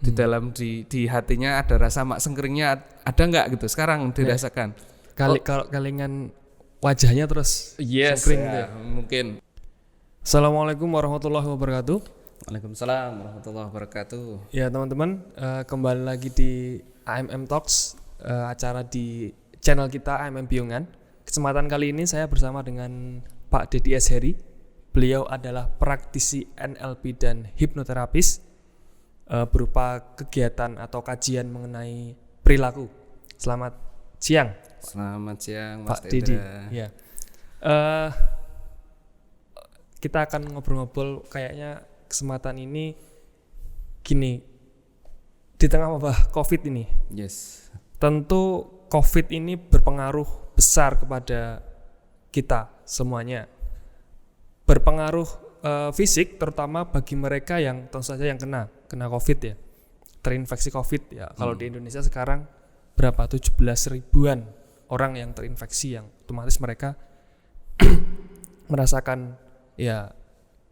Di dalam di hatinya ada rasa mak sengkeringnya ada nggak gitu sekarang dirasakan? Kalau kalingan wajahnya terus sengkering gitu ya. Mungkin. Assalamualaikum warahmatullahi wabarakatuh. Waalaikumsalam warahmatullahi wabarakatuh. Ya teman-teman, kembali lagi di AMM Talks, acara di channel kita AMM Biyungan. Kesempatan kali ini saya bersama dengan Pak Deddy S. Heri. Beliau adalah praktisi NLP dan hipnoterapis, berupa kegiatan atau kajian mengenai perilaku. Selamat siang. Selamat siang Mas Pak Deddy. Ya. Kita akan ngobrol-ngobrol kayaknya kesempatan ini gini, di tengah wabah COVID ini. Yes. Tentu COVID ini berpengaruh besar kepada kita semuanya. Berpengaruh fisik terutama bagi mereka yang tentu saja yang kena COVID ya. Terinfeksi COVID ya. Kalau di Indonesia sekarang berapa? 17 ribuan orang yang terinfeksi, yang otomatis mereka merasakan ya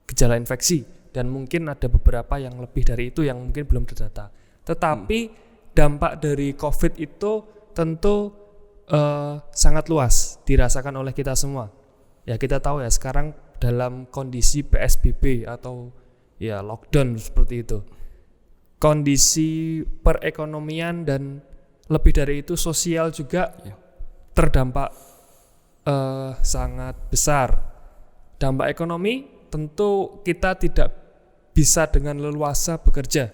gejala infeksi, dan mungkin ada beberapa yang lebih dari itu yang mungkin belum terdata. Tetapi dampak dari COVID itu tentu sangat luas dirasakan oleh kita semua. Ya kita tahu ya sekarang dalam kondisi PSBB atau ya lockdown seperti itu. Kondisi perekonomian dan lebih dari itu sosial juga terdampak sangat besar. Dampak ekonomi tentu kita tidak bisa dengan leluasa bekerja.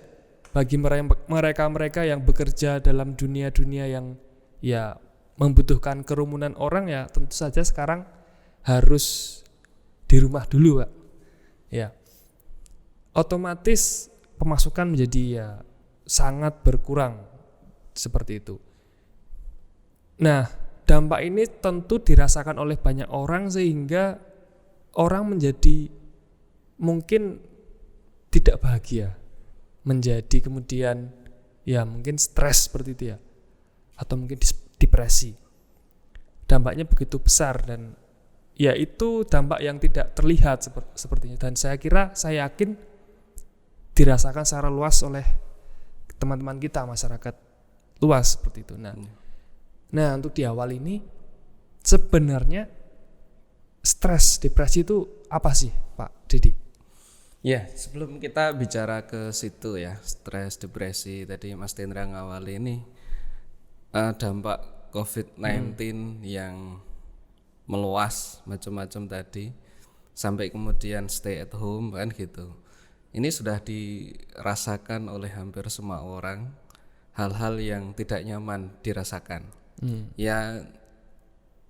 Bagi mereka yang bekerja dalam dunia-dunia yang ya membutuhkan kerumunan orang, ya tentu saja sekarang harus di rumah dulu, Pak. Ya. Otomatis pemasukan menjadi ya sangat berkurang seperti itu. Nah, dampak ini tentu dirasakan oleh banyak orang sehingga orang menjadi mungkin tidak bahagia, menjadi kemudian ya mungkin stres seperti itu ya, atau mungkin depresi. Dampaknya begitu besar dan ya itu dampak yang tidak terlihat sepertinya, dan saya yakin dirasakan secara luas oleh teman-teman kita, masyarakat luas seperti itu. Nah, untuk di awal ini sebenarnya stres, depresi itu apa sih, Pak Deddy? Ya, sebelum kita bicara ke situ ya, stres, depresi, tadi Mas Tendra ngawali ini dampak COVID-19 yang meluas macam-macam tadi, sampai kemudian stay at home kan gitu. Ini sudah dirasakan oleh hampir semua orang, hal-hal yang tidak nyaman dirasakan. Ya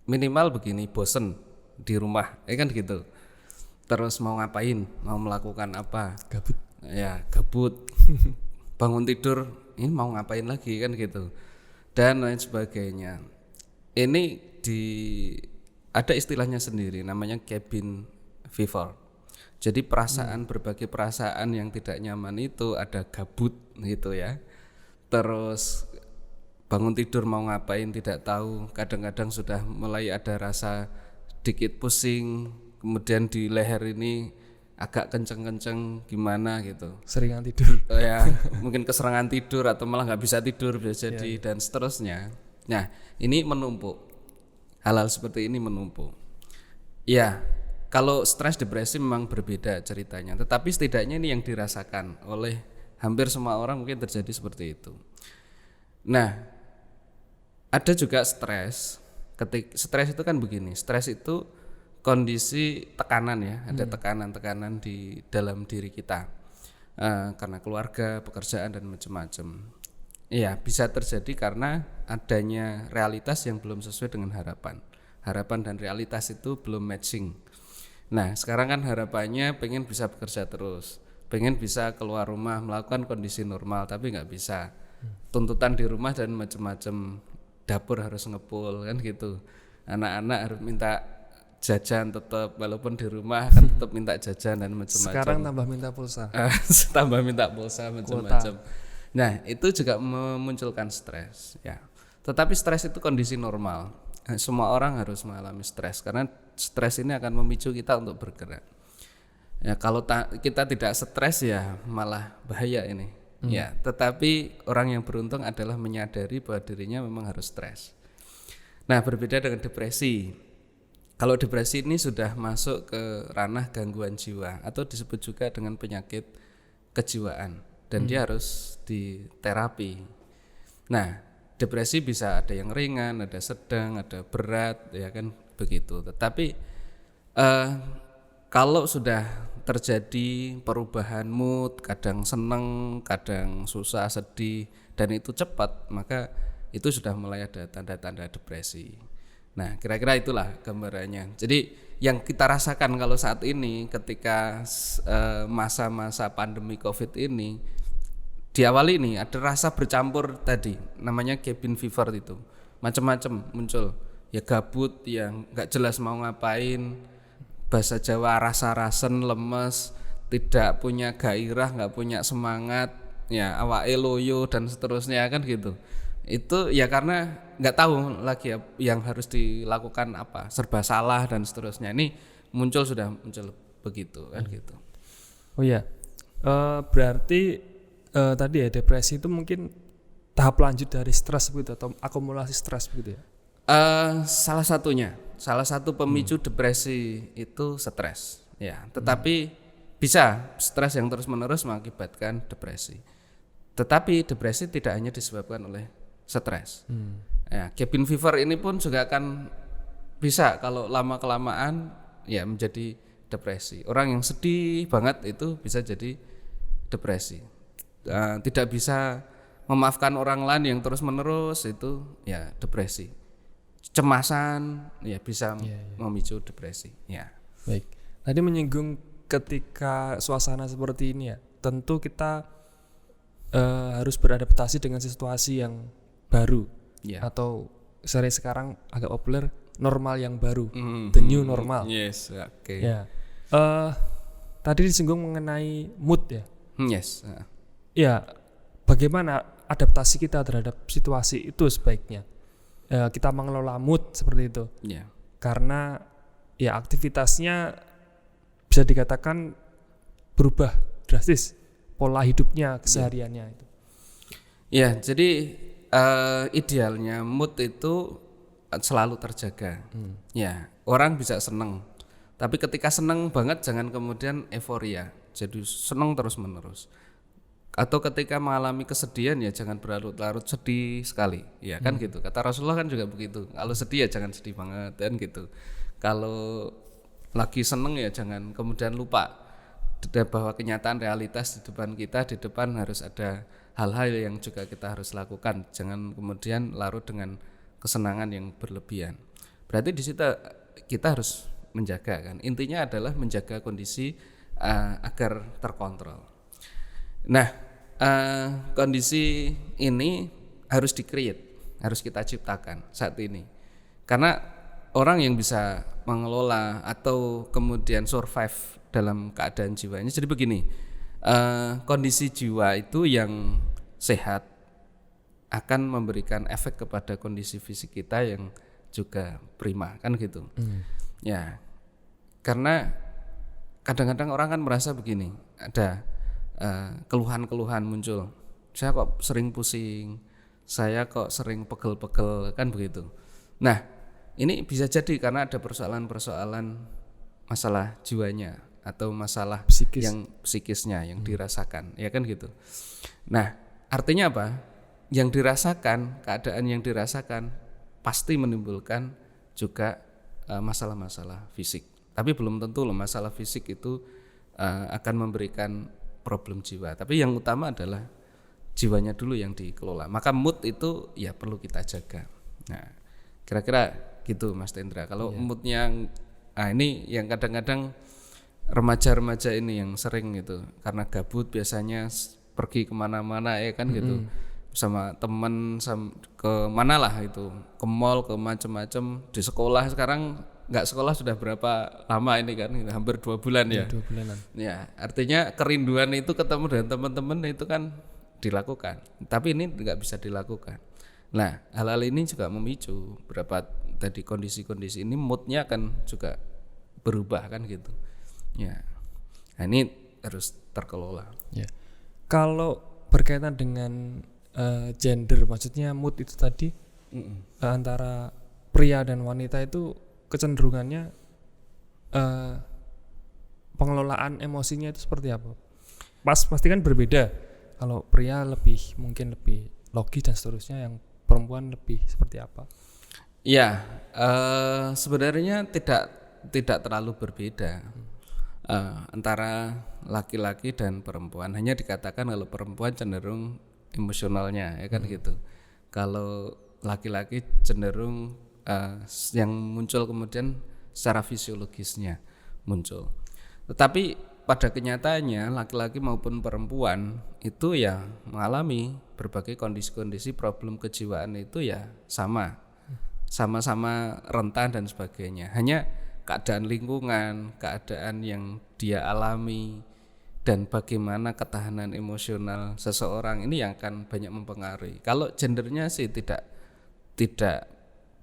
minimal begini, bosen di rumah, kan gitu. Terus mau ngapain, mau melakukan apa? Gabut. Ya gabut. Bangun tidur, ini mau ngapain lagi kan gitu. Dan lain sebagainya. Ini ada istilahnya sendiri, namanya cabin fever. Jadi perasaan, berbagai perasaan yang tidak nyaman itu ada gabut gitu ya. Terus bangun tidur mau ngapain tidak tahu, kadang-kadang sudah mulai ada rasa sedikit pusing, kemudian di leher ini agak kenceng-kenceng gimana gitu. Seringan tidur. Ya, mungkin keserangan tidur atau malah nggak bisa tidur bisa jadi dan seterusnya. Nah, ini menumpuk. Hal-hal seperti ini menumpuk. Ya, kalau stres depresi memang berbeda ceritanya, tetapi setidaknya ini yang dirasakan oleh hampir semua orang mungkin terjadi seperti itu. Nah, ada juga stres. Stres itu kan begini, stres itu kondisi tekanan ya, ada tekanan-tekanan di dalam diri kita karena keluarga, pekerjaan dan macam-macam. Iya, bisa terjadi karena adanya realitas yang belum sesuai dengan harapan. Harapan dan realitas itu belum matching. Nah, sekarang kan harapannya pengen bisa bekerja terus, pengen bisa keluar rumah melakukan kondisi normal, tapi nggak bisa. Tuntutan di rumah dan macam-macam, dapur harus ngepul kan gitu. Anak-anak harus minta jajan tetap, walaupun di rumah kan tetap minta jajan dan macam-macam. Sekarang tambah minta pulsa. Tambah minta pulsa macam-macam. Nah, itu juga memunculkan stres ya. Tetapi stres itu kondisi normal. Semua orang harus mengalami stres karena stres ini akan memicu kita untuk bergerak. Ya, kalau kita tidak stres ya malah bahaya ini. Ya, tetapi orang yang beruntung adalah menyadari bahwa dirinya memang harus stres. Nah, berbeda dengan depresi. Kalau depresi ini sudah masuk ke ranah gangguan jiwa atau disebut juga dengan penyakit kejiwaan dan dia harus diterapi. Nah, depresi bisa ada yang ringan, ada sedang, ada berat, ya kan begitu. Tetapi kalau sudah terjadi perubahan mood, kadang seneng, kadang susah, sedih, dan itu cepat, maka itu sudah mulai ada tanda-tanda depresi. Nah, kira-kira itulah gambarannya. Jadi yang kita rasakan kalau saat ini ketika masa-masa pandemi COVID ini, di awal ini ada rasa bercampur tadi, namanya cabin fever itu, macam-macam muncul. Ya gabut, yang nggak jelas mau ngapain, bahasa Jawa rasa-rasen, lemes, tidak punya gairah, nggak punya semangat, ya awake loyo dan seterusnya kan gitu. Itu ya karena nggak tahu lagi yang harus dilakukan apa, serba salah dan seterusnya. Ini sudah muncul begitu kan gitu. Oh ya, berarti tadi ya depresi itu mungkin tahap lanjut dari stres begitu atau akumulasi stres begitu ya? Salah satu pemicu depresi itu stres, ya. Tetapi bisa stres yang terus-menerus mengakibatkan depresi. Tetapi depresi tidak hanya disebabkan oleh stres. Ya, cabin fever ini pun juga akan bisa kalau lama kelamaan ya menjadi depresi. Orang yang sedih banget itu bisa jadi depresi. Tidak bisa memaafkan orang lain yang terus-menerus itu ya depresi. Cemasan ya bisa memicu depresi. Ya. Baik. Tadi menyinggung ketika suasana seperti ini ya, tentu kita harus beradaptasi dengan situasi yang baru atau seri sekarang agak populer normal yang baru, the new normal. Yes, oke. Okay. Ya. Tadi disinggung mengenai mood ya. Yes. Ya, bagaimana adaptasi kita terhadap situasi itu sebaiknya? Kita mengelola mood seperti itu. Yeah. Karena ya aktivitasnya bisa dikatakan berubah drastis, pola hidupnya, kesehariannya itu. Ya, jadi idealnya mood itu selalu terjaga. Ya, orang bisa seneng, tapi ketika seneng banget jangan kemudian euforia, jadi seneng terus-menerus. Atau ketika mengalami kesedihan ya jangan berlarut-larut sedih sekali, ya kan gitu. Kata Rasulullah kan juga begitu. Kalau sedih ya jangan sedih banget kan gitu. Kalau lagi seneng ya jangan kemudian lupa bahwa kenyataan realitas di depan kita, di depan harus ada hal-hal yang juga kita harus lakukan. Jangan kemudian larut dengan kesenangan yang berlebihan. Berarti di situ kita harus menjaga kan. Intinya adalah menjaga kondisi agar terkontrol. Nah, kondisi ini harus di-create, harus kita ciptakan saat ini. Karena orang yang bisa mengelola atau kemudian survive dalam keadaan jiwanya. Jadi begini, kondisi jiwa itu yang sehat akan memberikan efek kepada kondisi fisik kita yang juga prima, kan gitu. Ya, karena kadang-kadang orang kan merasa begini, ada keluhan-keluhan muncul. Saya kok sering pusing, saya kok sering pegel-pegel, kan begitu. Nah, ini bisa jadi karena ada persoalan-persoalan masalah jiwanya atau masalah yang psikisnya yang dirasakan, ya kan gitu. Nah, artinya apa? Yang dirasakan, keadaan yang dirasakan pasti menimbulkan juga masalah-masalah fisik. Tapi belum tentu loh masalah fisik itu akan memberikan problem jiwa. Tapi yang utama adalah jiwanya dulu yang dikelola. Maka mood itu ya perlu kita jaga. Nah, kira-kira gitu Mas Tendra. Kalau moodnya ini yang kadang-kadang remaja-remaja ini yang sering gitu karena gabut biasanya pergi kemana-mana ya kan gitu sama teman ke mana lah itu, ke mall, ke macam-macam. Di sekolah sekarang nggak sekolah sudah berapa lama ini kan, hampir 2 bulan ya. 2 bulanan. Ya, artinya kerinduan itu ketemu dengan teman-teman itu kan dilakukan. Tapi ini nggak bisa dilakukan. Nah, hal-hal ini juga memicu berapa tadi kondisi-kondisi ini, moodnya akan juga berubah kan gitu. Ya, nah, ini harus terkelola. Ya. Kalau berkaitan dengan gender, maksudnya mood itu tadi, antara pria dan wanita itu kecenderungannya pengelolaan emosinya itu seperti apa? Pasti kan berbeda. Kalau pria mungkin lebih logis dan seterusnya, yang perempuan lebih seperti apa? Ya, sebenarnya tidak terlalu berbeda antara laki-laki dan perempuan. Hanya dikatakan kalau perempuan cenderung emosionalnya, ya kan gitu. Kalau laki-laki cenderung yang muncul kemudian secara fisiologisnya muncul. Tetapi pada kenyataannya laki-laki maupun perempuan itu ya mengalami berbagai kondisi-kondisi problem kejiwaan itu ya sama-sama rentan dan sebagainya. Hanya keadaan lingkungan, keadaan yang dia alami, dan bagaimana ketahanan emosional seseorang ini yang akan banyak mempengaruhi. Kalau gendernya sih tidak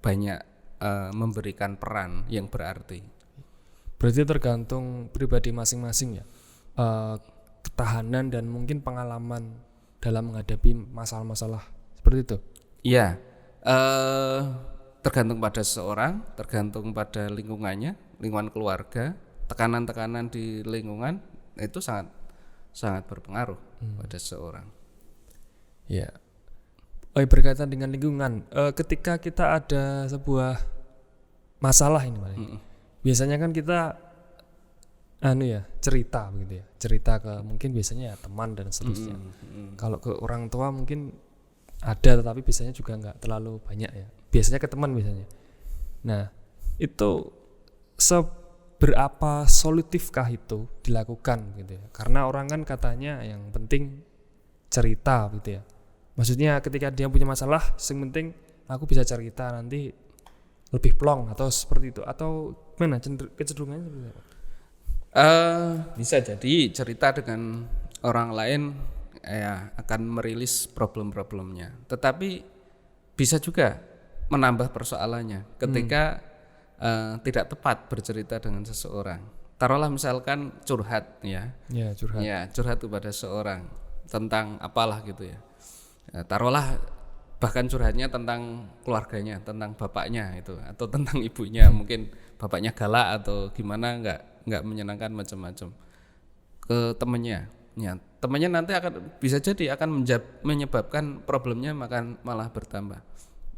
banyak memberikan peran yang berarti. Berarti tergantung pribadi masing-masing ya, ketahanan dan mungkin pengalaman dalam menghadapi masalah-masalah seperti itu. Iya, tergantung pada seseorang, tergantung pada lingkungannya, lingkungan keluarga, tekanan-tekanan di lingkungan itu sangat berpengaruh pada seseorang. Ya, berkaitan dengan lingkungan, ketika kita ada sebuah masalah ini, biasanya kan kita cerita begitu ya, cerita ke mungkin biasanya ya teman dan seterusnya. Kalau ke orang tua mungkin ada, tetapi biasanya juga nggak terlalu banyak ya. Biasanya ke teman biasanya. Nah, itu seberapa solutifkah itu dilakukan gitu ya? Karena orang kan katanya yang penting cerita gitu ya. Maksudnya ketika dia punya masalah, yang penting aku bisa cerita, nanti lebih plong atau seperti itu, atau mana kecenderungannya seperti apa? Bisa jadi cerita dengan orang lain ya akan merilis problem-problemnya, tetapi bisa juga menambah persoalannya ketika tidak tepat bercerita dengan seseorang. Taruhlah misalkan curhat ya. Ya, curhat. Ya, curhat kepada seorang tentang apalah gitu ya. Taruhlah bahkan curhatnya tentang keluarganya, tentang bapaknya itu, atau tentang ibunya, mungkin bapaknya galak atau gimana, nggak menyenangkan macam-macam ke temannya. Ya, temannya nanti bisa jadi akan menyebabkan problemnya malah bertambah.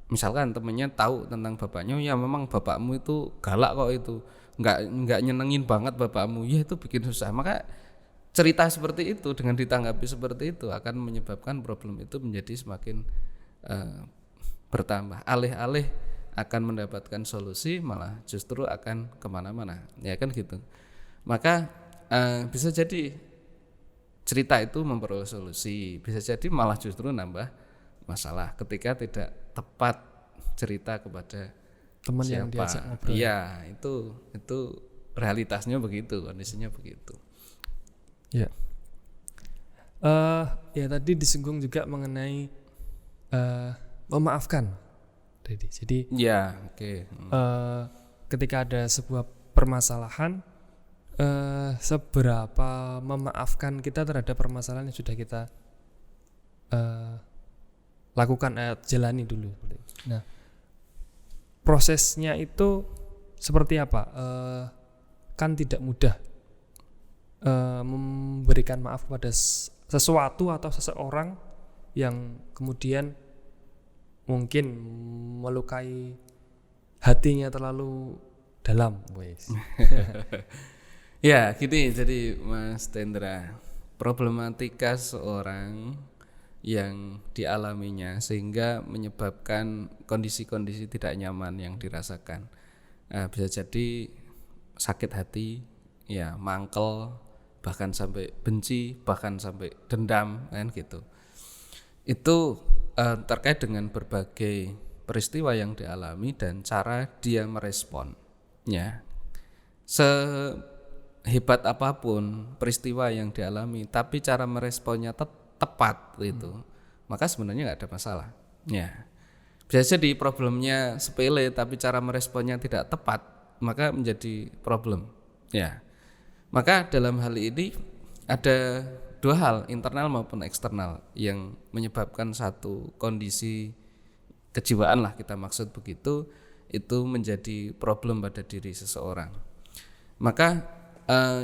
Misalkan temannya tahu tentang bapaknya, ya memang bapakmu itu galak kok, itu nggak nyenengin banget bapakmu, ya itu bikin susah. Maka cerita seperti itu dengan ditanggapi seperti itu akan menyebabkan problem itu menjadi semakin bertambah. Alih-alih akan mendapatkan solusi, malah justru akan kemana-mana, ya kan gitu. Maka bisa jadi cerita itu memperoleh solusi, bisa jadi malah justru nambah masalah ketika tidak tepat cerita kepada teman siapa. Yang diajak ngobrol. Iya, itu realitasnya begitu, kondisinya begitu. Ya. Ya tadi disinggung juga mengenai memaafkan, jadi ya, oke. Ketika ada sebuah permasalahan, seberapa memaafkan kita terhadap permasalahan yang sudah kita lakukan, jalani dulu. Nah, prosesnya itu seperti apa? Kan tidak mudah memberikan maaf pada sesuatu atau seseorang yang kemudian mungkin melukai hatinya terlalu dalam. Ya, gini, jadi Mas Tendra, problematika seorang yang dialaminya sehingga menyebabkan kondisi-kondisi tidak nyaman yang dirasakan. Bisa jadi sakit hati, ya mangkel, bahkan sampai benci, bahkan sampai dendam, kan gitu. Itu terkait dengan berbagai peristiwa yang dialami dan cara dia merespon. Ya, sehebat apapun peristiwa yang dialami, tapi cara meresponnya tepat itu, maka sebenarnya nggak ada masalah. Ya, bisa jadi problemnya sepele, tapi cara meresponnya tidak tepat, maka menjadi problem. Ya, maka dalam hal ini ada dua hal, internal maupun eksternal, yang menyebabkan satu kondisi kejiwaan lah kita maksud begitu, itu menjadi problem pada diri seseorang. Maka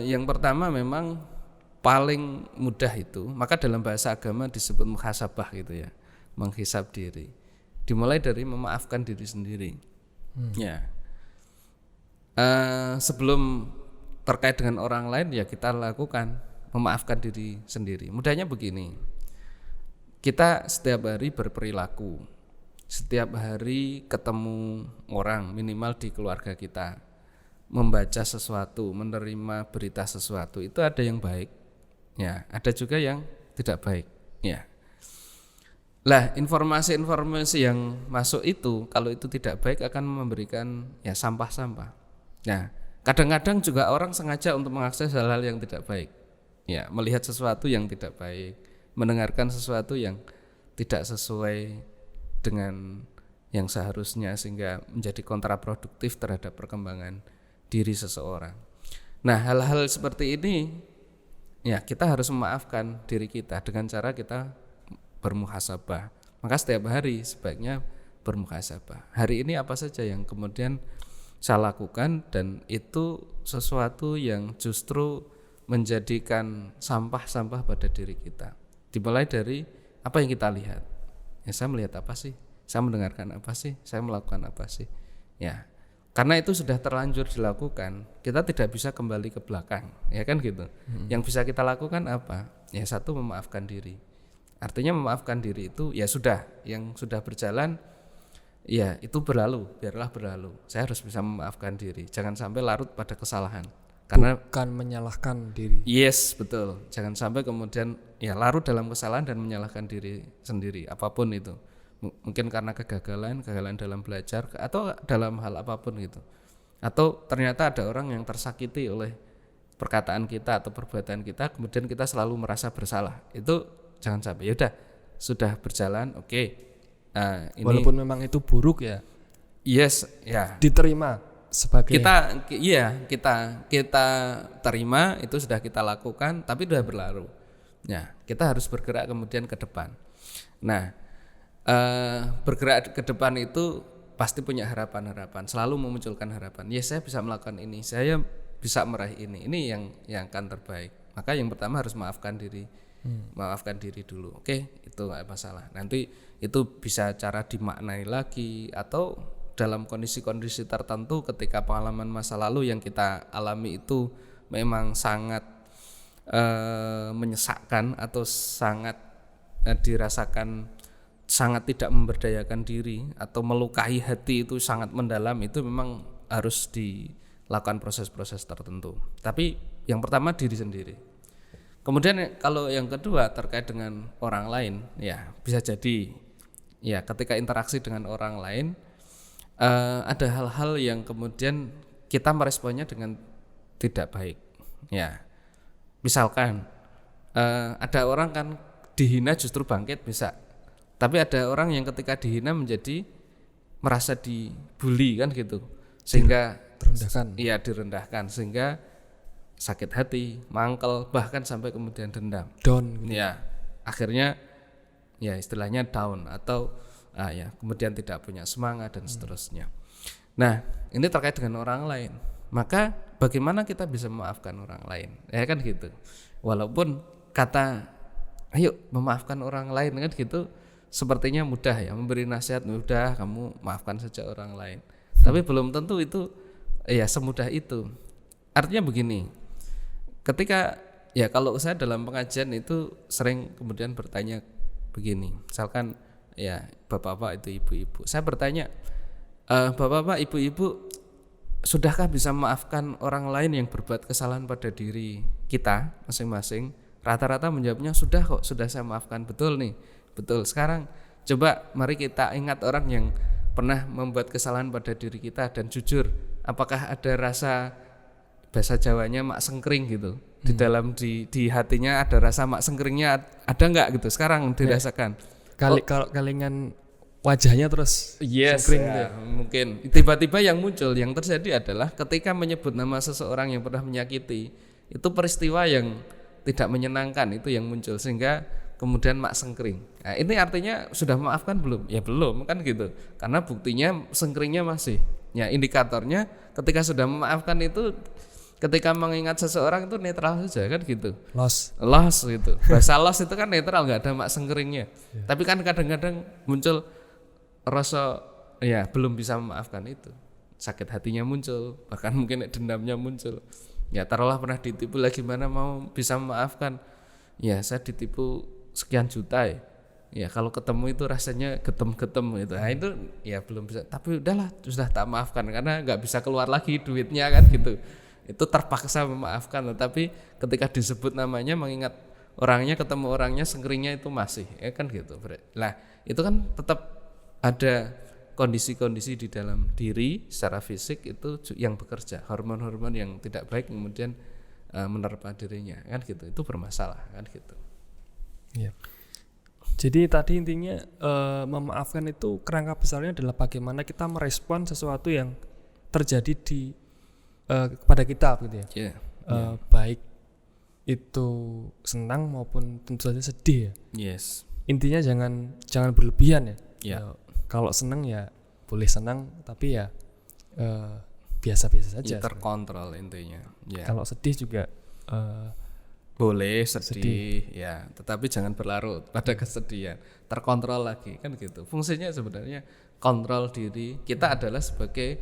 yang pertama memang paling mudah itu, maka dalam bahasa agama disebut muhasabah gitu ya, menghisab diri. Dimulai dari memaafkan diri sendiri. Ya. Sebelum terkait dengan orang lain ya kita lakukan memaafkan diri sendiri. Mudahnya begini, kita setiap hari berperilaku, setiap hari ketemu orang minimal di keluarga kita, membaca sesuatu, menerima berita sesuatu, itu ada yang baik, ya, ada juga yang tidak baik, ya. Lah, informasi-informasi yang masuk itu kalau itu tidak baik akan memberikan ya sampah-sampah. Nah, kadang-kadang juga orang sengaja untuk mengakses hal-hal yang tidak baik. Ya, melihat sesuatu yang tidak baik, mendengarkan sesuatu yang tidak sesuai dengan yang seharusnya sehingga menjadi kontraproduktif terhadap perkembangan diri seseorang. Nah, hal-hal seperti ini ya kita harus memaafkan diri kita dengan cara kita bermuhasabah. Maka setiap hari sebaiknya bermuhasabah. Hari ini apa saja yang kemudian saya lakukan dan itu sesuatu yang justru menjadikan sampah-sampah pada diri kita. Dimulai dari apa yang kita lihat. Ya, saya melihat apa sih? Saya mendengarkan apa sih? Saya melakukan apa sih? Ya. Karena itu sudah terlanjur dilakukan, kita tidak bisa kembali ke belakang, ya kan gitu. Yang bisa kita lakukan apa? Ya satu, memaafkan diri. Artinya memaafkan diri itu ya sudah, yang sudah berjalan ya itu berlalu, biarlah berlalu. Saya harus bisa memaafkan diri. Jangan sampai larut pada kesalahan. Karena bukan menyalahkan diri. Yes, betul. Jangan sampai kemudian ya larut dalam kesalahan dan menyalahkan diri sendiri, apapun itu. Mungkin karena kegagalan dalam belajar atau dalam hal apapun gitu. Atau ternyata ada orang yang tersakiti oleh perkataan kita atau perbuatan kita, kemudian kita selalu merasa bersalah. Itu jangan sampai. Ya udah, sudah berjalan, oke. Nah, ini walaupun memang itu buruk ya. Yes, ya. Diterima sebagai kita terima, itu sudah kita lakukan, tapi sudah berlalu. Ya, kita harus bergerak kemudian ke depan. Nah, bergerak ke depan itu pasti punya harapan-harapan, selalu memunculkan harapan. Ya, saya bisa melakukan ini, saya bisa meraih ini yang akan terbaik. Maka yang pertama harus maafkan diri. Maafkan diri dulu. Oke, itu enggak masalah. Nanti itu bisa cara dimaknai lagi atau dalam kondisi-kondisi tertentu ketika pengalaman masa lalu yang kita alami itu memang sangat menyesakkan atau sangat dirasakan sangat tidak memberdayakan diri atau melukai hati, itu sangat mendalam, itu memang harus dilakukan proses-proses tertentu. Tapi yang pertama diri sendiri. Kemudian kalau yang kedua terkait dengan orang lain, ya bisa jadi ya ketika interaksi dengan orang lain ada hal-hal yang kemudian kita meresponnya dengan tidak baik. Ya, misalkan ada orang kan dihina justru bangkit bisa, tapi ada orang yang ketika dihina menjadi merasa dibully kan gitu, sehingga direndahkan. Iya, direndahkan sehingga sakit hati, mangkel, bahkan sampai kemudian dendam. Down gitu. Ya, akhirnya ya istilahnya down atau ya kemudian tidak punya semangat dan seterusnya. Nah, ini terkait dengan orang lain. Maka bagaimana kita bisa memaafkan orang lain? Ya kan gitu. Walaupun kata ayo memaafkan orang lain kan gitu sepertinya mudah ya, memberi nasihat mudah, kamu maafkan saja orang lain. Tapi belum tentu itu ya semudah itu. Artinya begini, ketika ya kalau saya dalam pengajian itu sering kemudian bertanya begini, misalkan ya bapak-bapak itu ibu-ibu, saya bertanya bapak-bapak ibu-ibu, sudahkah bisa memaafkan orang lain yang berbuat kesalahan pada diri kita masing-masing? Rata-rata menjawabnya sudah kok, sudah saya maafkan. Betul nih, betul. Sekarang coba mari kita ingat orang yang pernah membuat kesalahan pada diri kita dan jujur, apakah ada rasa, bahasa Jawanya mak sengkring gitu di dalam di hatinya, ada rasa mak sengkringnya ada nggak gitu sekarang dirasakan? Kalau kalingan wajahnya terus sengkring ya, gitu. Mungkin tiba-tiba yang muncul, yang terjadi adalah ketika menyebut nama seseorang yang pernah menyakiti, itu peristiwa yang tidak menyenangkan itu yang muncul sehingga kemudian mak sengkring. Nah, ini artinya sudah memaafkan belum? Ya belum kan gitu. Karena buktinya sengkringnya masih. Ya indikatornya ketika sudah memaafkan itu ketika mengingat seseorang itu netral saja kan gitu. Loss Gitu. Bahasa loss itu kan netral, nggak ada mak sengkeringnya. Tapi kan kadang-kadang muncul rasa ya belum bisa memaafkan itu. Sakit hatinya muncul, bahkan mungkin dendamnya muncul. Ya taruhlah pernah ditipu lagi mana mau bisa memaafkan. Ya saya ditipu sekian juta ya. Ya kalau ketemu itu rasanya getem-getem gitu. Nah itu ya belum bisa. Tapi udahlah sudah tak maafkan karena nggak bisa keluar lagi duitnya kan gitu. Itu terpaksa memaafkan. Tapi ketika disebut namanya mengingat orangnya ketemu orangnya sengkeringnya itu masih ya kan gitu. Lah itu kan tetap ada kondisi-kondisi di dalam diri secara fisik itu yang bekerja, hormon-hormon yang tidak baik kemudian menerpa dirinya kan gitu, itu bermasalah kan gitu. Ya. Jadi tadi intinya memaafkan itu kerangka besarnya adalah bagaimana kita merespon sesuatu yang terjadi di kepada kita gitu ya. Baik itu senang maupun tentu saja sedih ya. Yes. Intinya jangan berlebihan ya. Kalau senang ya boleh senang tapi ya biasa-biasa saja. Terkontrol intinya. Kalau sedih juga boleh sedih ya, tetapi jangan berlarut pada kesedihan. Terkontrol lagi kan gitu. Fungsinya sebenarnya kontrol diri. Kita adalah sebagai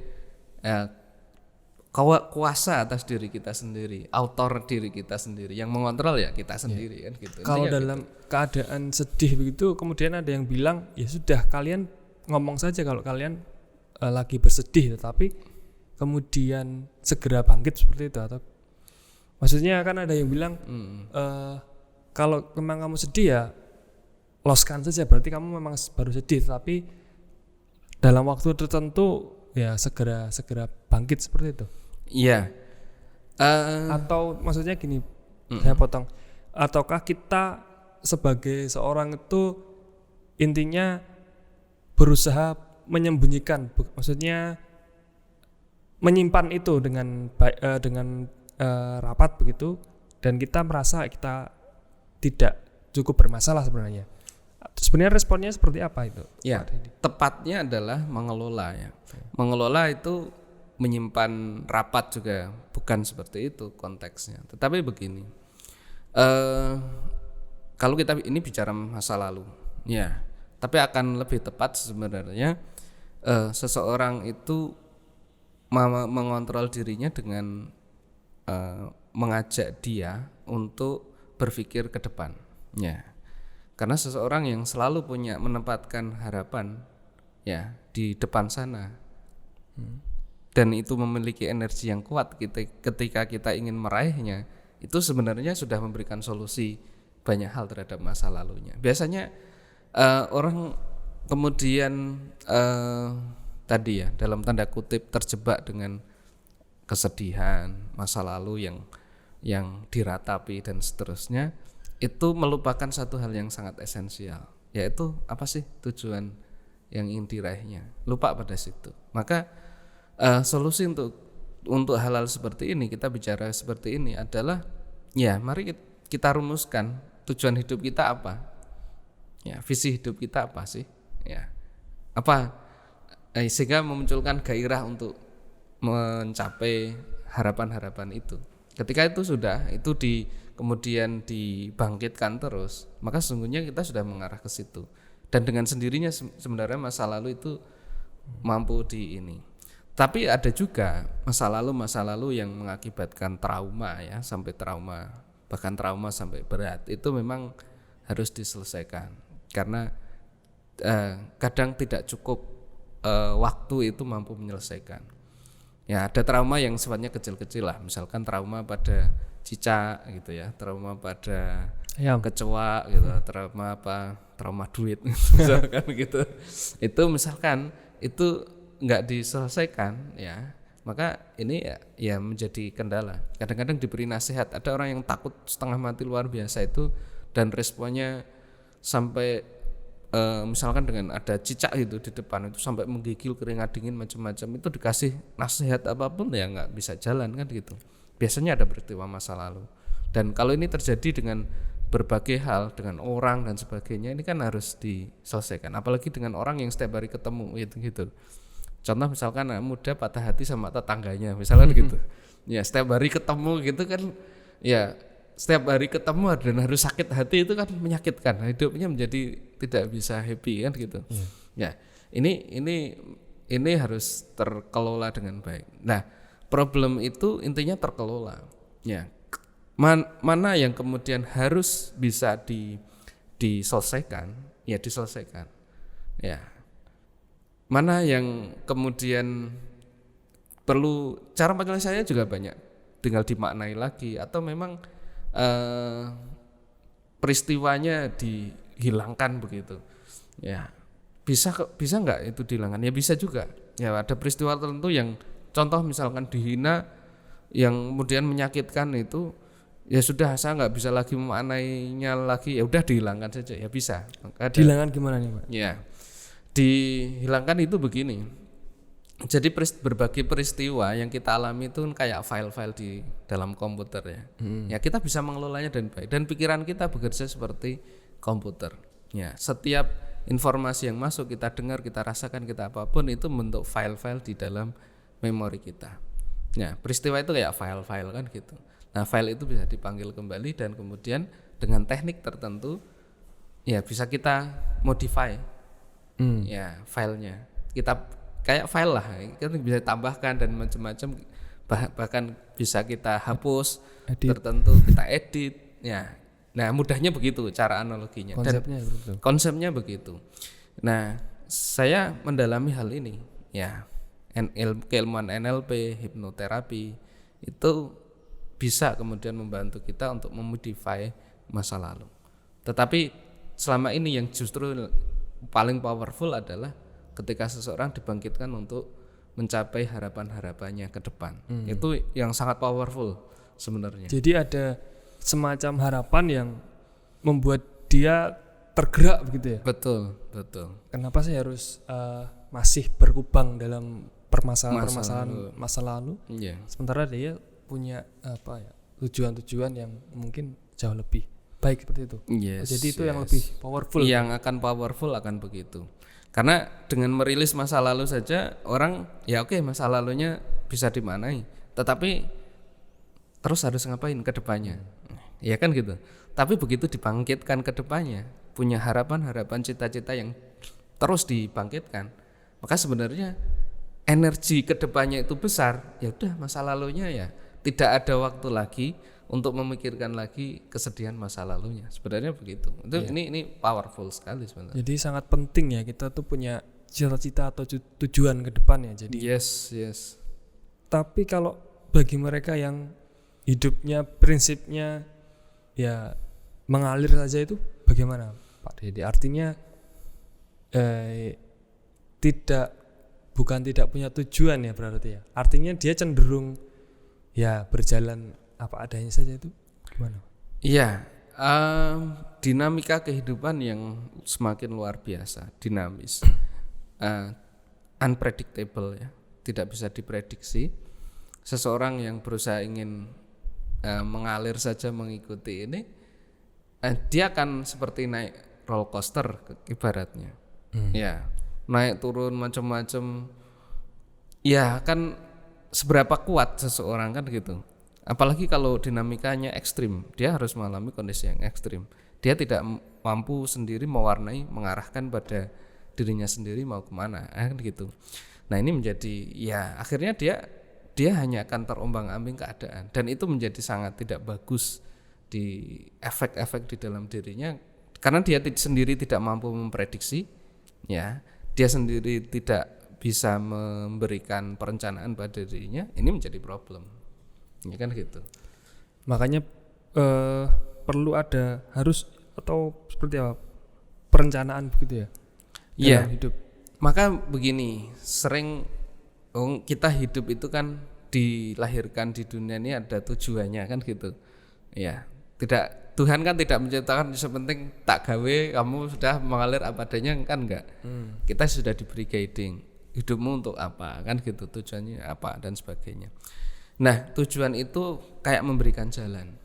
kuasa atas diri kita sendiri, autor diri kita sendiri. Yang mengontrol ya kita sendiri kan gitu. Kalau dalam keadaan sedih begitu kemudian ada yang bilang ya sudah kalian ngomong saja kalau kalian lagi bersedih, tetapi kemudian segera bangkit seperti itu. Atau maksudnya kan ada yang bilang kalau memang kamu sedih ya loskan saja, berarti kamu memang baru sedih, tapi dalam waktu tertentu ya segera bangkit seperti itu. Iya. Atau maksudnya gini, saya potong. Ataukah kita sebagai seorang itu intinya berusaha menyembunyikan, maksudnya menyimpan itu dengan rapat begitu, dan kita merasa kita tidak cukup bermasalah sebenarnya. Sebenarnya responnya seperti apa itu? Ya, tepatnya adalah mengelola ya. Mengelola itu menyimpan rapat juga bukan seperti itu konteksnya. Tetapi begini, kalau kita ini bicara masa lalu, ya. Tapi akan lebih tepat sebenarnya seseorang itu mengontrol dirinya dengan mengajak dia untuk berpikir ke depan. Ya. Karena seseorang yang selalu menempatkan harapan ya di depan sana dan itu memiliki energi yang kuat ketika kita ingin meraihnya, itu sebenarnya sudah memberikan solusi banyak hal terhadap masa lalunya. Biasanya orang kemudian tadi ya dalam tanda kutip terjebak dengan kesedihan masa lalu yang diratapi dan seterusnya, itu melupakan satu hal yang sangat esensial, yaitu apa sih tujuan yang ingin diraihnya, lupa pada situ. Maka solusi untuk hal-hal seperti ini, kita bicara seperti ini adalah ya mari kita rumuskan tujuan hidup kita apa. Ya, visi hidup kita apa sih? Ya. Apa sehingga memunculkan gairah untuk mencapai harapan-harapan itu. Ketika itu sudah kemudian dibangkitkan terus, maka sesungguhnya kita sudah mengarah ke situ. Dan dengan sendirinya sebenarnya masa lalu itu mampu Tapi ada juga masa lalu yang mengakibatkan trauma ya, sampai trauma, bahkan trauma sampai berat. Itu memang harus diselesaikan. Karena kadang tidak cukup waktu itu mampu menyelesaikan. Ya ada trauma yang sifatnya kecil-kecil lah, misalkan trauma pada cicak gitu ya, trauma pada kecoa gitu, trauma duit misalkan gitu. Itu misalkan itu nggak diselesaikan ya, maka ini ya menjadi kendala. Kadang-kadang diberi nasihat, ada orang yang takut setengah mati luar biasa itu dan responnya sampai misalkan dengan ada cicak itu di depan itu sampai menggigil, keringat dingin macam-macam, itu dikasih nasihat apapun ya nggak bisa jalan kan gitu. Biasanya ada peristiwa masa lalu. Dan kalau ini terjadi dengan berbagai hal, dengan orang dan sebagainya, ini kan harus diselesaikan. Apalagi dengan orang yang setiap hari ketemu gitu. Contoh misalkan anak muda patah hati sama tetangganya, misalkan gitu. Ya setiap hari ketemu gitu kan, ya setiap hari ketemu dan harus sakit hati itu kan menyakitkan. Hidupnya menjadi tidak bisa happy kan gitu. Ya ini harus terkelola dengan baik. Nah problem itu intinya terkelola. Ya mana yang kemudian harus bisa diselesaikan, ya diselesaikan. Ya. Mana yang kemudian perlu cara penyelesaiannya juga banyak, tinggal dimaknai lagi atau memang peristiwanya dihilangkan begitu. Ya. Bisa nggak itu dihilangkan? Ya bisa juga. Ya ada peristiwa tertentu yang contoh misalkan dihina yang kemudian menyakitkan itu, ya sudah saya nggak bisa lagi memaknainya lagi, ya udah dihilangkan saja, ya bisa. Dihilangkan gimana nih Pak? Ya dihilangkan itu begini. Jadi berbagai peristiwa yang kita alami itu kayak file-file di dalam komputer ya. Ya kita bisa mengelolanya dengan baik dan pikiran kita bekerja seperti komputer. Ya setiap informasi yang masuk kita dengar, kita rasakan, kita apapun itu bentuk file-file di dalam memori kita. Ya peristiwa itu kayak file-file kan gitu. Nah file itu bisa dipanggil kembali dan kemudian dengan teknik tertentu ya bisa kita modify ya filenya. Kita kayak file lah, kita bisa tambahkan dan macam-macam, bahkan bisa kita hapus tertentu, kita edit ya. Nah mudahnya begitu cara analoginya. Konsepnya begitu. Nah saya mendalami hal ini ya, keilmuan NLP, hipnoterapi itu bisa kemudian membantu kita untuk memodify masa lalu. Tetapi selama ini yang justru paling powerful adalah ketika seseorang dibangkitkan untuk mencapai harapan-harapannya ke depan. Itu yang sangat powerful sebenarnya. Jadi ada semacam harapan yang membuat dia tergerak begitu ya? Betul. Kenapa sih harus masih berkubang dalam permasalahan masa lalu? Yeah. Sementara dia punya tujuan-tujuan yang mungkin jauh lebih baik seperti itu. Jadi itu yang lebih powerful. Yang akan powerful akan begitu. Karena dengan merilis masa lalu saja orang ya oke, masa lalunya bisa dimaknai, tetapi terus harus ngapain ke depannya? Ya kan gitu. Tapi begitu dibangkitkan ke depannya, punya harapan-harapan, cita-cita yang terus dibangkitkan, maka sebenarnya energi ke depannya itu besar. Ya udah, masa lalunya ya tidak ada waktu lagi untuk memikirkan lagi kesedihan masa lalunya. Sebenarnya begitu. Itu ini powerful sekali sebenarnya. Jadi sangat penting ya kita tuh punya cita-cita atau tujuan ke depan ya. Jadi yes. Tapi kalau bagi mereka yang hidupnya prinsipnya ya mengalir saja, itu bagaimana Pak Dede? Artinya bukan tidak punya tujuan ya berarti ya. Artinya dia cenderung ya berjalan apa adanya saja, itu gimana? Iya, dinamika kehidupan yang semakin luar biasa, dinamis, unpredictable ya, tidak bisa diprediksi. Seseorang yang berusaha ingin mengalir saja mengikuti ini, dia akan seperti naik roller coaster ibaratnya. Ya, naik turun macam-macam. Ya kan seberapa kuat seseorang kan gitu. Apalagi kalau dinamikanya ekstrim, dia harus mengalami kondisi yang ekstrim. Dia tidak mampu sendiri mewarnai, mengarahkan pada dirinya sendiri mau kemana, kan gitu. Nah ini menjadi ya akhirnya dia hanya akan terombang-ambing keadaan, dan itu menjadi sangat tidak bagus di efek-efek di dalam dirinya, karena dia sendiri tidak mampu memprediksi, ya dia sendiri tidak bisa memberikan perencanaan pada dirinya. Ini menjadi problem. Ya kan gitu. Makanya perlu ada harus atau seperti apa perencanaan begitu ya dalam hidup. Maka begini, sering kita hidup itu kan dilahirkan di dunia ini ada tujuannya kan gitu. Ya, Tuhan kan tidak menciptakan sepenting tak gawe kamu sudah mengalir apa adanya, kan enggak. Kita sudah diberi guiding, hidupmu untuk apa kan gitu, tujuannya apa dan sebagainya. Nah tujuan itu kayak memberikan jalan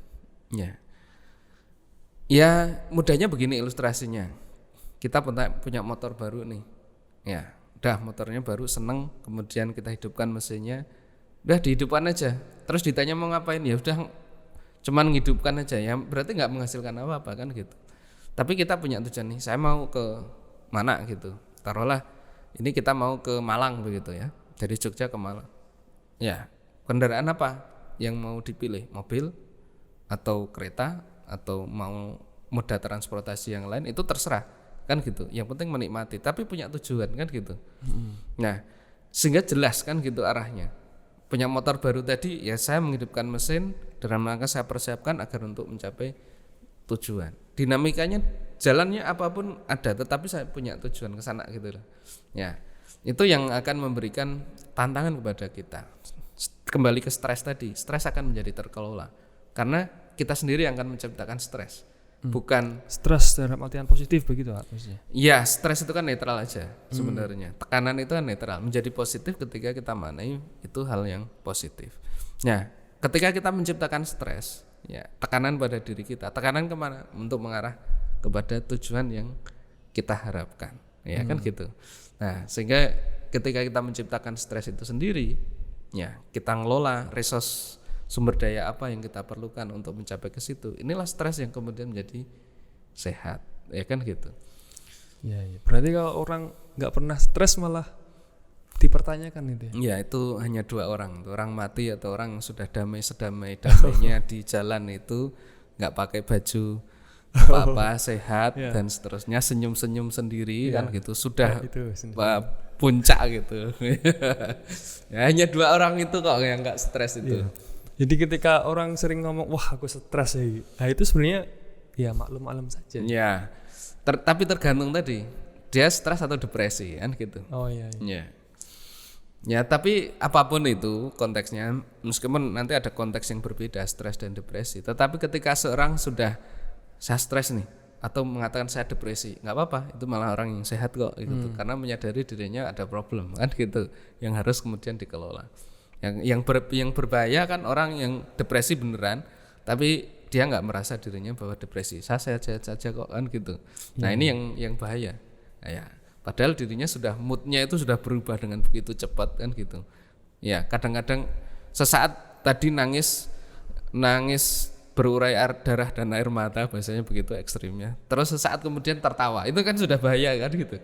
Ya mudahnya begini ilustrasinya. Kita punya motor baru nih. Ya, udah motornya baru, seneng, kemudian kita hidupkan mesinnya. Udah dihidupkan aja. Terus ditanya mau ngapain, ya udah cuman ngidupkan aja, ya berarti nggak menghasilkan apa-apa kan gitu. Tapi kita punya tujuan nih, saya mau ke mana gitu. Taruhlah ini kita mau ke Malang begitu ya. Dari Jogja ke Malang. Ya, kendaraan apa yang mau dipilih? Mobil atau kereta atau mau moda transportasi yang lain, itu terserah kan gitu. Yang penting menikmati, tapi punya tujuan kan gitu. Nah, sehingga jelas kan gitu arahnya. Punya motor baru tadi, ya saya menghidupkan mesin dalam rangka saya persiapkan agar untuk mencapai tujuan. Dinamikanya jalannya apapun ada, tetapi saya punya tujuan ke sana gitu loh. Ya, itu yang akan memberikan tantangan kepada kita. Kembali ke stres tadi, stres akan menjadi terkelola karena kita sendiri yang akan menciptakan stres. Bukan stres dalam artian positif begitu Pak maksudnya. Ya, stres itu kan netral aja sebenarnya. Tekanan itu kan netral, menjadi positif ketika kita maknai itu hal yang positif. Nah, ketika kita menciptakan stres, ya tekanan pada diri kita, tekanan kemana? Untuk mengarah kepada tujuan yang kita harapkan, ya kan gitu. Nah, sehingga ketika kita menciptakan stres itu sendiri, ya kita ngelola resource sumber daya apa yang kita perlukan untuk mencapai ke situ. Inilah stres yang kemudian menjadi sehat, ya kan gitu. Ya. Berarti kalau orang nggak pernah stres malah dipertanyakan itu. Ya itu hanya dua orang, orang mati atau orang yang sudah damai-damainya di jalan itu, nggak pakai baju apa-apa, sehat dan seterusnya, senyum-senyum sendiri kan gitu, sudah puncak gitu. Ya, hanya dua orang itu kok yang nggak stres itu. Jadi ketika orang sering ngomong, wah aku stres ya, nah itu sebenarnya ya maklum saja. Ya, tapi tergantung tadi dia stres atau depresi kan gitu. Oh iya. Ya, tapi apapun itu konteksnya, meskipun nanti ada konteks yang berbeda stres dan depresi, tetapi ketika seorang sudah saya stres nih atau mengatakan saya depresi, nggak apa-apa, itu malah orang yang sehat kok gitu, karena menyadari dirinya ada problem kan gitu, yang harus kemudian dikelola. Yang berbahaya kan orang yang depresi beneran, tapi dia nggak merasa dirinya bahwa depresi, saya sehat saja kok kan gitu. Nah ini yang bahaya. Nah, ya, padahal dirinya sudah moodnya itu sudah berubah dengan begitu cepat kan gitu. Ya kadang-kadang sesaat tadi nangis berurai air darah dan air mata, bahasanya begitu ekstrimnya. Terus sesaat kemudian tertawa, itu kan sudah bahaya kan gitu.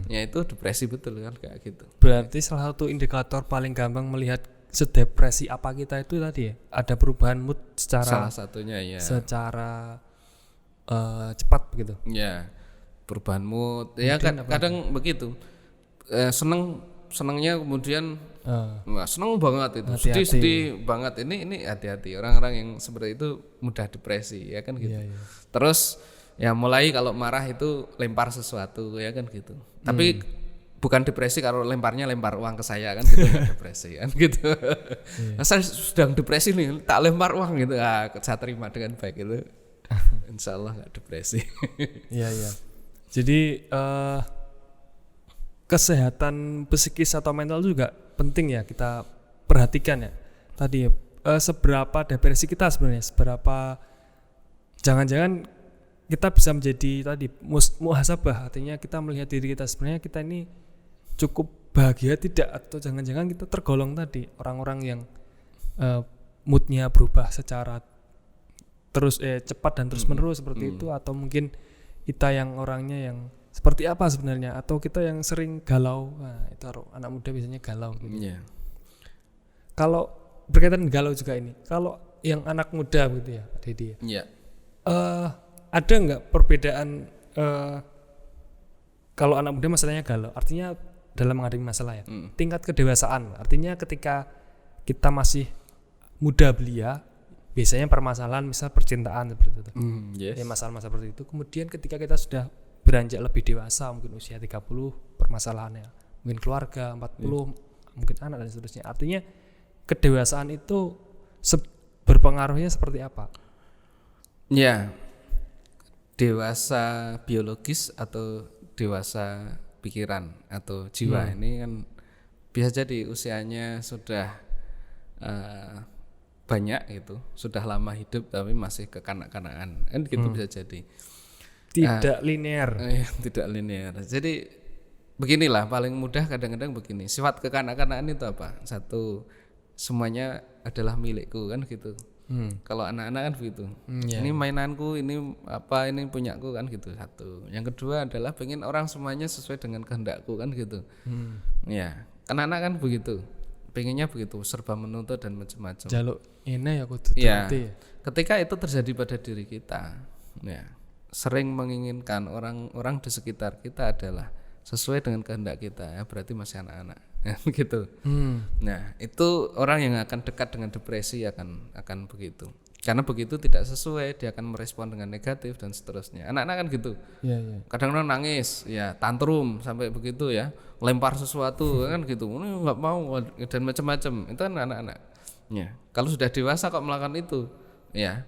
Ya itu depresi betul kan kayak gitu. Berarti salah satu indikator paling gampang melihat sedepresi apa kita itu tadi ya, ada perubahan mood secara salah satunya ya. Secara cepat begitu. Ya, perubahan mood. Ya kadang begitu. Senengnya kemudian seneng banget itu, sedih banget. Ini hati-hati, orang-orang yang seperti itu mudah depresi ya kan gitu. Terus ya mulai kalau marah itu lempar sesuatu ya kan gitu. Tapi bukan depresi kalau lempar uang ke saya kan gitu, nggak depresi kan gitu. Nah, saya sedang depresi nih, tak lempar uang gitu, saya terima dengan baik itu, insya Allah nggak depresi. Iya. Jadi kesehatan psikis atau mental juga penting ya kita perhatikan ya. Tadi seberapa depresi kita sebenarnya, seberapa jangan-jangan kita bisa menjadi tadi muhasabah, artinya kita melihat diri kita sebenarnya kita ini cukup bahagia tidak, atau jangan-jangan kita tergolong tadi orang-orang yang moodnya berubah secara terus cepat dan terus menerus seperti itu, atau mungkin kita yang orangnya yang seperti apa sebenarnya, atau kita yang sering galau. Nah, itu anak muda biasanya galau gitu. Kalau berkaitan galau juga ini, kalau yang anak muda gitu ya Dedi ya, ada nggak perbedaan kalau anak muda masalahnya galau, artinya dalam menghadapi masalah ya, tingkat kedewasaan, artinya ketika kita masih muda belia, biasanya permasalahan misal percintaan seperti itu, ya masalah-masalah seperti itu. Kemudian ketika kita sudah beranjak lebih dewasa, mungkin usia 30 permasalahannya, mungkin keluarga 40, mungkin anak dan seterusnya. Artinya kedewasaan itu berpengaruhnya seperti apa? Ya, dewasa biologis atau dewasa pikiran atau jiwa ini kan bisa jadi usianya sudah banyak gitu, sudah lama hidup tapi masih kekanak-kanakan kan gitu bisa jadi. Tidak linear. Tidak linear. Jadi beginilah paling mudah kadang-kadang begini. Sifat kekanak-kanakan itu apa? Satu, semuanya adalah milikku kan gitu. Kalau anak-anak kan begitu. Ini mainanku, ini apa, ini punyaku kan gitu. Satu. Yang kedua adalah pengen orang semuanya sesuai dengan kehendakku kan gitu. Ya, anak-anak kan begitu. Pengennya begitu, serba menuntut dan macam-macam. Jaluk ini ya kudu Ya, turuti. ketika itu terjadi pada diri kita, ya sering menginginkan orang-orang di sekitar kita adalah sesuai dengan kehendak kita, ya berarti masih anak-anak, gitu. Nah, itu orang yang akan dekat dengan depresi akan begitu. Karena begitu tidak sesuai, dia akan merespon dengan negatif dan seterusnya. Anak-anak kan gitu. Iya. Kadang-kadang nangis, ya tantrum sampai begitu ya, lempar sesuatu kan gitu, ini nggak mau dan macam-macam. Itu kan anak-anak. Ya, kalau sudah dewasa kok melakukan itu, ya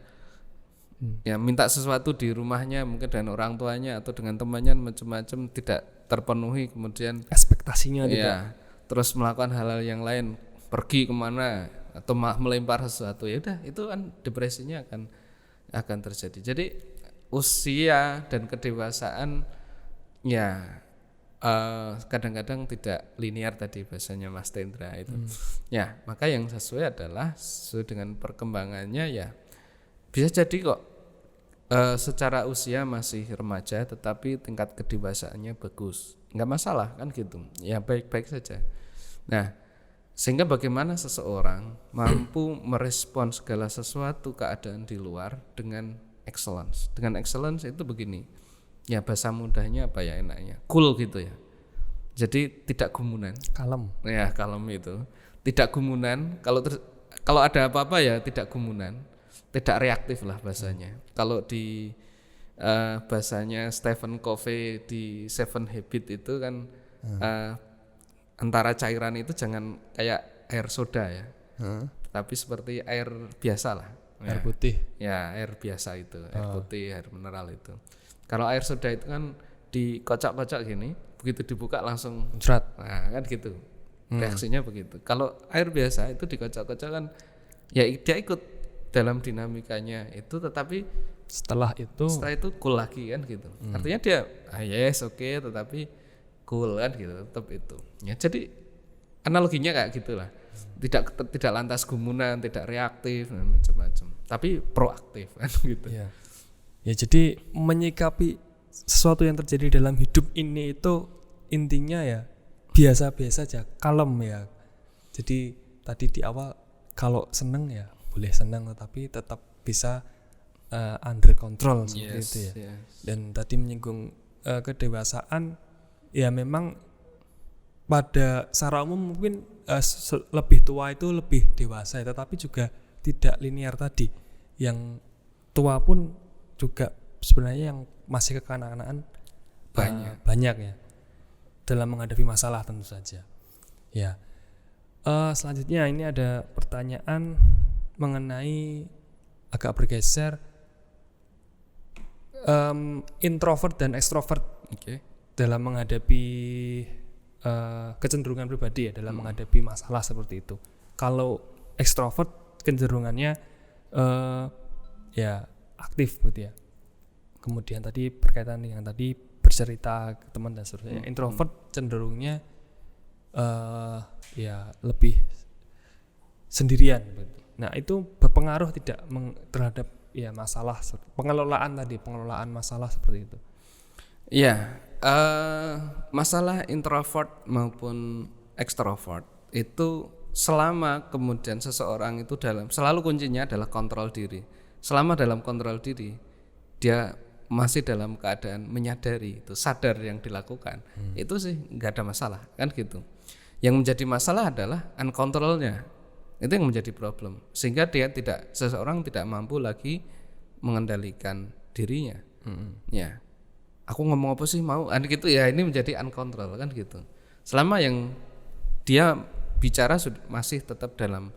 minta sesuatu di rumahnya mungkin dengan orang tuanya atau dengan temannya macam-macam tidak terpenuhi, kemudian Ekspektasinya tidak. ya terus melakukan hal-hal yang lain, pergi kemana atau melempar sesuatu, ya udah itu kan depresinya akan terjadi. Jadi usia dan kedewasaan ya kadang-kadang tidak linear tadi bahasanya Mas Tendra itu. Ya, maka yang sesuai adalah sesuai dengan perkembangannya ya. Bisa jadi kok secara usia masih remaja tetapi tingkat kedewasaannya bagus. Enggak masalah kan gitu. Ya baik-baik saja. Nah, sehingga bagaimana seseorang mampu merespon segala sesuatu keadaan di luar dengan excellence. Dengan excellence itu begini. Ya bahasa mudahnya apa ya enaknya? Cool gitu ya. Jadi tidak gumunan. Kalem. Ya, kalem itu. Tidak gumunan, kalau ada apa-apa ya tidak gumunan. Tidak reaktif lah bahasanya. Kalau di bahasanya Stephen Covey di Seven Habits itu kan antara cairan itu jangan kayak air soda ya, tapi seperti air biasa lah. Air putih. Ya air biasa itu, air putih, air mineral itu. Kalau air soda itu kan dikocok-kocok gini, begitu dibuka langsung Muncrat. nah kan gitu. Reaksinya begitu. Kalau air biasa itu dikocok-kocok kan ya dia ikut dalam dinamikanya itu, tetapi Setelah itu cool lagi kan gitu. Artinya dia yes oke, tetapi cool kan gitu, tetap itu. Ya jadi analoginya kayak gitulah. Tidak lantas gumunan, tidak reaktif dan macam-macam, tapi proaktif kan gitu. ya jadi menyikapi sesuatu yang terjadi dalam hidup ini itu intinya ya biasa-biasa aja, kalem ya. Jadi tadi di awal kalau seneng ya boleh seneng, tetapi tetap bisa under control seperti itu ya. Dan tadi menyinggung kedewasaan, ya memang pada secara umum mungkin lebih tua itu lebih dewasa ya, tetapi juga tidak linear tadi. Yang tua pun juga sebenarnya yang masih kekanak-kanakan banyak ya dalam menghadapi masalah tentu saja. Ya. Selanjutnya ini ada pertanyaan mengenai agak bergeser introvert dan extrovert dalam menghadapi kecenderungan pribadi ya dalam menghadapi masalah seperti itu. Kalau extrovert kecenderungannya ya aktif gitu ya. Kemudian tadi berkaitan dengan tadi bercerita ke teman dan seterusnya. Introvert cenderungnya ya lebih sendirian gitu. Nah, itu berpengaruh tidak terhadap ya masalah pengelolaan masalah seperti itu. Iya, masalah introvert maupun extrovert itu selama kemudian seseorang itu selalu kuncinya adalah kontrol diri. Selama dalam kontrol diri, dia masih dalam keadaan menyadari itu, sadar yang dilakukan, itu sih nggak ada masalah kan gitu. Yang menjadi masalah adalah uncontrolnya, itu yang menjadi problem, sehingga seseorang tidak mampu lagi mengendalikan dirinya. Ya, aku ngomong apa sih mau, gitu ya, ini menjadi uncontrol kan gitu. Selama yang dia bicara masih tetap dalam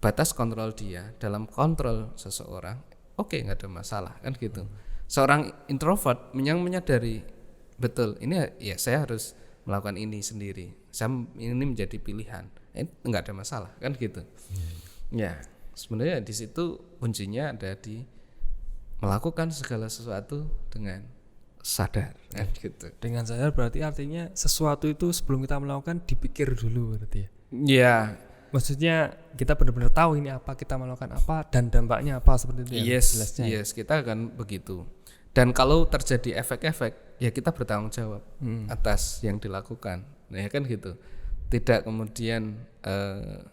batas kontrol dia, dalam kontrol seseorang, oke, nggak ada masalah kan gitu. Seorang introvert yang menyadari betul ini ya saya harus melakukan ini sendiri, ini menjadi pilihan, nggak ada masalah kan gitu. Ya, sebenarnya di situ kuncinya ada di melakukan segala sesuatu dengan sadar kan gitu. Dengan sadar berarti artinya sesuatu itu sebelum kita melakukan dipikir dulu berarti ya. Ya, Maksudnya kita benar-benar tahu ini apa, kita melakukan apa dan dampaknya apa seperti itu ya. Jelasnya. yes, kita akan begitu. Dan kalau terjadi efek-efek, ya kita bertanggung jawab atas yang dilakukan. Nah, ya kan gitu. Tidak kemudian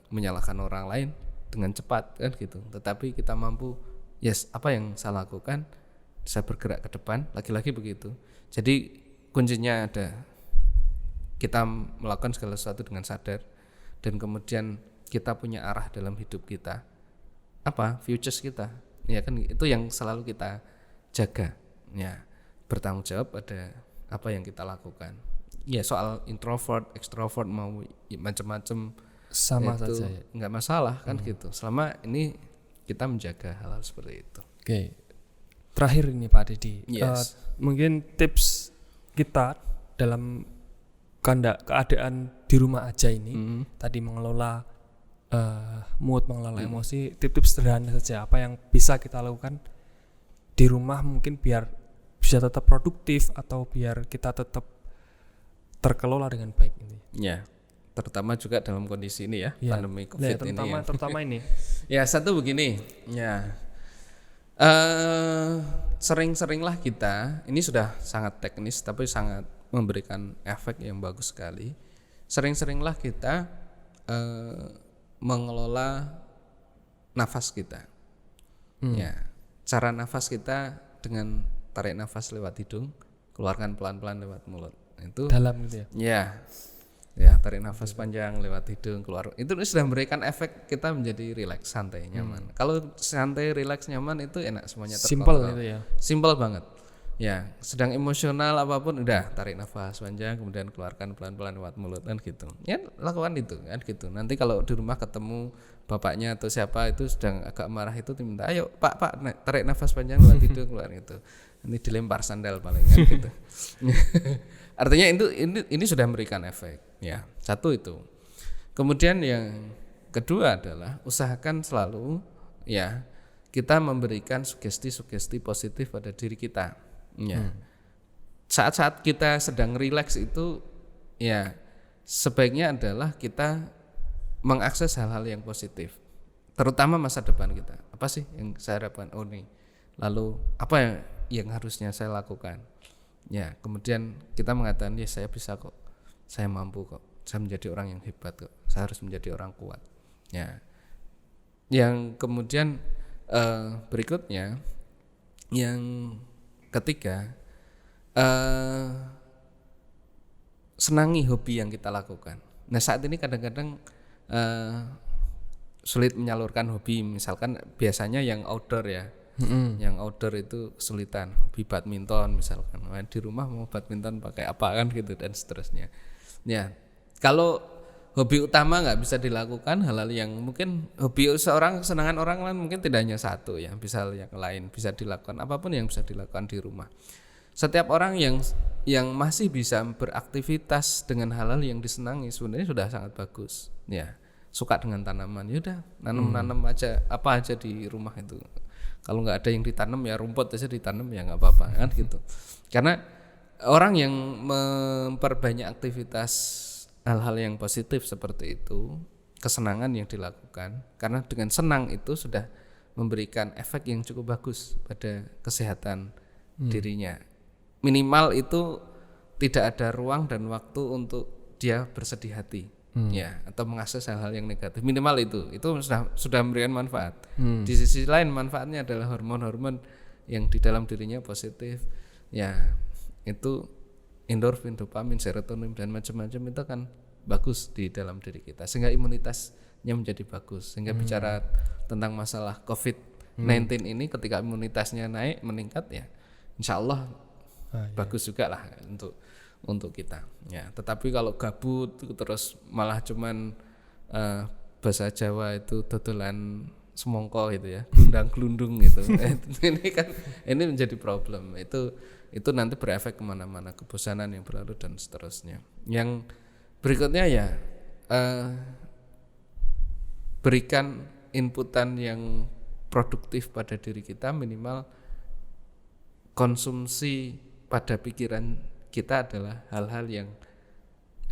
menyalahkan orang lain dengan cepat kan gitu. Tetapi kita mampu, yes, apa yang saya lakukan, saya bergerak ke depan, lagi-lagi begitu. Jadi kuncinya ada kita melakukan segala sesuatu dengan sadar, dan kemudian kita punya arah dalam hidup kita, apa futures kita, ya kan itu yang selalu kita jaga, ya bertanggung jawab pada apa yang kita lakukan. Ya soal introvert, extrovert mau macam-macam Sama itu saja ya. nggak masalah kan gitu, selama ini kita menjaga hal-hal seperti itu. Oke. Terakhir ini Pak Dedi, Yes. mungkin tips kita dalam keadaan di rumah aja ini, tadi mengelola mood, mengelola emosi, tips-tips sederhana saja apa yang bisa kita lakukan di rumah mungkin biar bisa tetap produktif atau biar kita tetap terkelola dengan baik ini. Ya, terutama juga dalam kondisi ini ya, Ya. pandemi COVID ini ya. Terutama ini. Ya satu begini, ya sering-seringlah kita, ini sudah sangat teknis tapi sangat memberikan efek yang bagus sekali. Sering-seringlah kita mengelola nafas kita. Ya, cara nafas kita dengan tarik nafas lewat hidung, keluarkan pelan-pelan lewat mulut. Itu Dalam gitu ya. Ya, tarik nafas panjang lewat hidung, keluar. Itu sudah memberikan efek kita menjadi rileks, santai, nyaman. Kalau santai, rileks, nyaman itu enak semuanya Simple terkontrol. gitu ya. Simple banget. Ya, sedang emosional apapun udah tarik nafas panjang kemudian keluarkan pelan-pelan lewat mulut kan gitu. Ya, lakukan itu kan gitu. Nanti kalau di rumah ketemu bapaknya atau siapa itu sedang agak marah itu minta, "Ayo, Pak, tarik nafas panjang lewat hidung keluar gitu." Nanti dilempar sandal paling kan gitu. Artinya ini sudah memberikan efek. Ya, satu itu. Kemudian yang kedua adalah usahakan selalu ya kita memberikan sugesti-sugesti positif pada diri kita. Ya. Saat-saat kita sedang rileks itu ya sebaiknya adalah kita mengakses hal-hal yang positif. Terutama masa depan kita. Apa sih yang saya harapkan? Oh nih. Lalu apa yang harusnya saya lakukan? Ya, kemudian kita mengatakan, ya saya bisa kok, saya mampu kok, saya menjadi orang yang hebat kok, saya harus menjadi orang kuat. Ya, yang kemudian berikutnya, yang ketiga, senangi hobi yang kita lakukan. Nah saat ini kadang-kadang sulit menyalurkan hobi, misalkan biasanya yang outdoor ya. Yang outdoor itu kesulitan, hobi badminton misalkan, di rumah mau badminton pakai apa kan gitu dan seterusnya. Ya, kalau hobi utama nggak bisa dilakukan, hal-hal yang mungkin hobi seorang, kesenangan orang lain mungkin tidak hanya satu ya, bisa yang lain bisa dilakukan, apapun yang bisa dilakukan di rumah. Setiap orang yang masih bisa beraktivitas dengan hal-hal yang disenangi sebenarnya sudah sangat bagus. Ya, suka dengan tanaman, yaudah nanam aja apa aja di rumah itu. Kalau nggak ada yang ditanam ya rumput aja ditanam ya nggak apa-apa kan gitu. Karena orang yang memperbanyak aktivitas hal-hal yang positif seperti itu, kesenangan yang dilakukan, karena dengan senang itu sudah memberikan efek yang cukup bagus pada kesehatan dirinya. Minimal itu tidak ada ruang dan waktu untuk dia bersedih hati. Ya, atau mengakses hal-hal yang negatif, minimal itu sudah memberikan manfaat. Di sisi lain manfaatnya adalah hormon-hormon yang di dalam dirinya positif. Ya, itu endorfin, dopamin, serotonin dan macam-macam itu kan bagus di dalam diri kita sehingga imunitasnya menjadi bagus. Sehingga bicara tentang masalah COVID-19 ini ketika imunitasnya naik meningkat ya, insya Allah bagus juga lah untuk kita ya. Tetapi kalau gabut terus malah cuman bahasa Jawa itu dodolan semongko gitu ya, glundang-glundung gitu. ini menjadi problem. Itu nanti berefek kemana-mana, kebosanan yang berlalu dan seterusnya. Yang berikutnya ya berikan inputan yang produktif pada diri kita, minimal konsumsi pada pikiran kita adalah hal-hal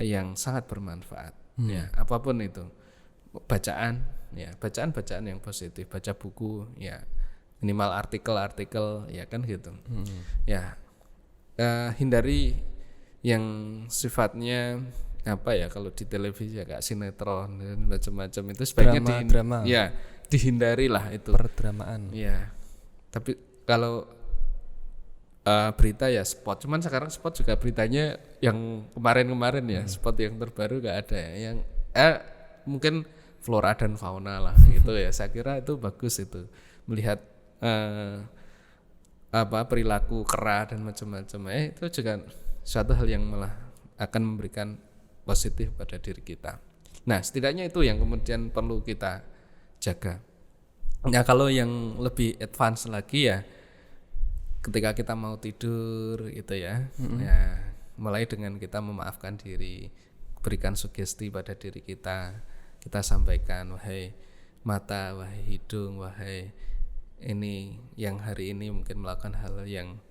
yang sangat bermanfaat. Ya, apapun itu. Bacaan yang positif, baca buku, ya minimal artikel ya kan gitu. Ya, hindari yang sifatnya apa ya, kalau di televisi ya kayak sinetron dan macam-macam, itu sebaiknya drama. Ya, dihindari lah itu. Perdramaan. Ya. Tapi kalau berita ya spot, cuman sekarang spot juga beritanya yang kemarin ya, spot yang terbaru gak ada ya. Yang mungkin flora dan fauna lah gitu ya. Saya kira itu bagus itu, melihat perilaku kera dan macam-macam. Itu juga suatu hal yang malah akan memberikan positif pada diri kita. Nah, setidaknya itu yang kemudian perlu kita jaga. Nah, kalau yang lebih advance lagi ya, ketika kita mau tidur gitu ya, ya mulai dengan kita memaafkan diri, berikan sugesti pada diri kita sampaikan, wahai mata, wahai hidung, wahai ini yang hari ini mungkin melakukan hal yang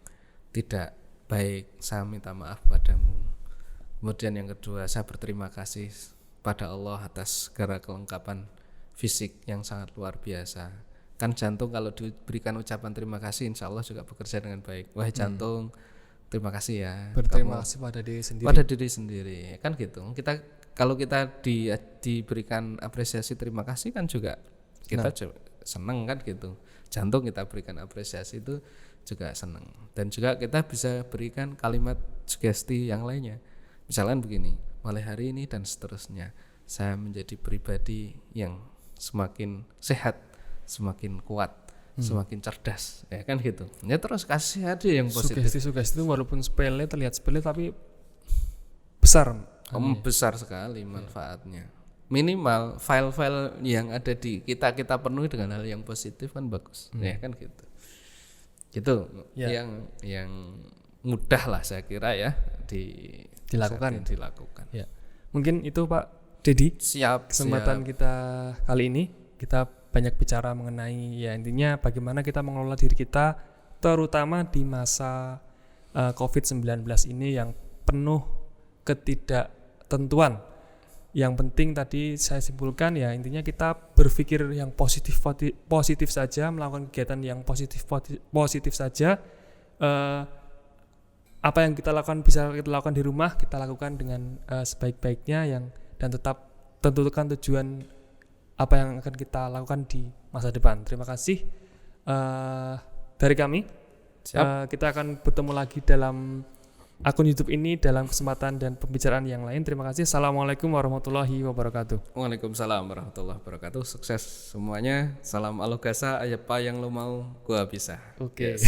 tidak baik, saya minta maaf padamu. Kemudian yang kedua, saya berterima kasih pada Allah atas segala kelengkapan fisik yang sangat luar biasa. Kan jantung kalau diberikan ucapan terima kasih, insya Allah juga bekerja dengan baik. Wahai jantung, terima kasih ya. Berterima kasih pada diri sendiri. Pada diri sendiri, kan gitu. Kalau kita diberikan apresiasi terima kasih kan juga kita senang kan gitu. Jantung kita berikan apresiasi itu juga senang. Dan juga kita bisa berikan kalimat sugesti yang lainnya. Misalkan begini, mulai hari ini dan seterusnya saya menjadi pribadi yang semakin sehat, semakin kuat, semakin cerdas, ya kan gitu. Ya terus kasih aja yang positif. Sugesti itu walaupun sepele, terlihat sepele tapi besar. Besar sekali manfaatnya. Minimal file-file yang ada di kita penuhi dengan hal yang positif kan bagus, ya kan gitu. Gitu ya. Yang mudah lah saya kira ya dilakukan. Ya. Mungkin itu Pak Dedi. Kesempatan kita kali ini kita banyak bicara mengenai ya intinya bagaimana kita mengelola diri kita terutama di masa COVID-19 ini yang penuh ketidaktentuan. Yang penting tadi saya simpulkan ya intinya kita berpikir yang positif saja, melakukan kegiatan yang positif saja. Apa yang kita lakukan bisa kita lakukan di rumah, kita lakukan dengan sebaik-baiknya dan tetap tentukan tujuan apa yang akan kita lakukan di masa depan. Terima kasih dari kami. Kita akan bertemu lagi dalam akun YouTube ini dalam kesempatan dan pembicaraan yang lain. Terima kasih. Assalamualaikum warahmatullahi wabarakatuh. Waalaikumsalam warahmatullahi wabarakatuh. Sukses semuanya. Salam alugasa, apa yang lo mau gua bisa. Oke. Yes.